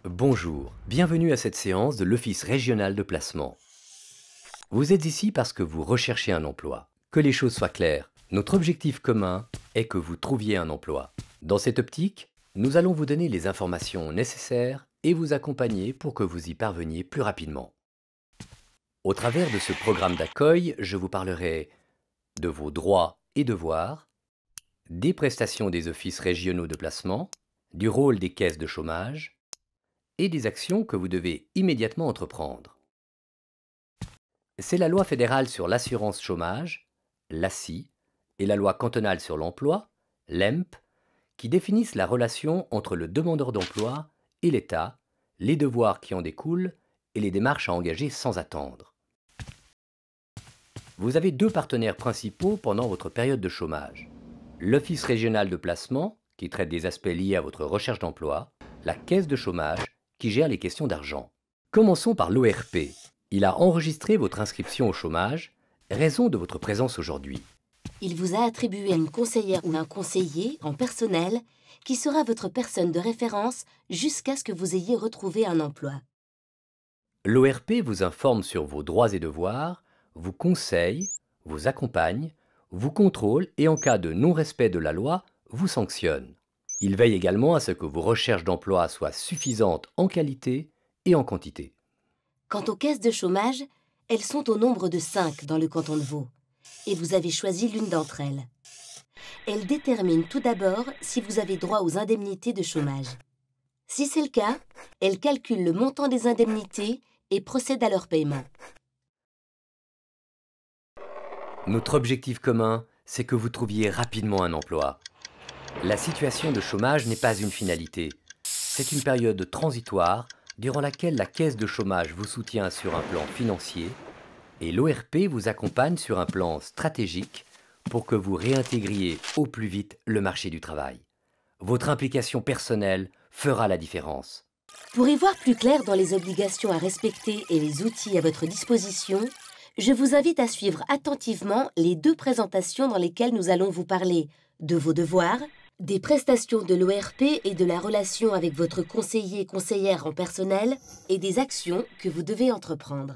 Bonjour, bienvenue à cette séance de l'Office régional de placement. Vous êtes ici parce que vous recherchez un emploi. Que les choses soient claires, notre objectif commun est que vous trouviez un emploi. Dans cette optique, nous allons vous donner les informations nécessaires et vous accompagner pour que vous y parveniez plus rapidement. Au travers de ce programme d'accueil, je vous parlerai de vos droits et devoirs, des prestations des offices régionaux de placement, du rôle des caisses de chômage et des actions que vous devez immédiatement entreprendre. C'est la loi fédérale sur l'assurance chômage, l'ASSI, et la loi cantonale sur l'emploi, l'EMP, qui définissent la relation entre le demandeur d'emploi et l'État, les devoirs qui en découlent et les démarches à engager sans attendre. Vous avez deux partenaires principaux pendant votre période de chômage. L'Office régional de placement, qui traite des aspects liés à votre recherche d'emploi, la caisse de chômage, qui gère les questions d'argent. Commençons par l'ORP. Il a enregistré votre inscription au chômage, raison de votre présence aujourd'hui. Il vous a attribué une conseillère ou un conseiller en personnel qui sera votre personne de référence jusqu'à ce que vous ayez retrouvé un emploi. L'ORP vous informe sur vos droits et devoirs, vous conseille, vous accompagne, vous contrôle et en cas de non-respect de la loi, vous sanctionne. Il veille également à ce que vos recherches d'emploi soient suffisantes en qualité et en quantité. Quant aux caisses de chômage, elles sont au nombre de 5 dans le canton de Vaud, et vous avez choisi l'une d'entre elles. Elles déterminent tout d'abord si vous avez droit aux indemnités de chômage. Si c'est le cas, elles calculent le montant des indemnités et procèdent à leur paiement. Notre objectif commun, c'est que vous trouviez rapidement un emploi. La situation de chômage n'est pas une finalité. C'est une période transitoire durant laquelle la caisse de chômage vous soutient sur un plan financier et l'ORP vous accompagne sur un plan stratégique pour que vous réintégriez au plus vite le marché du travail. Votre implication personnelle fera la différence. Pour y voir plus clair dans les obligations à respecter et les outils à votre disposition, je vous invite à suivre attentivement les 2 présentations dans lesquelles nous allons vous parler de vos devoirs, des prestations de l'ORP et de la relation avec votre conseiller/conseillère en personnel et des actions que vous devez entreprendre.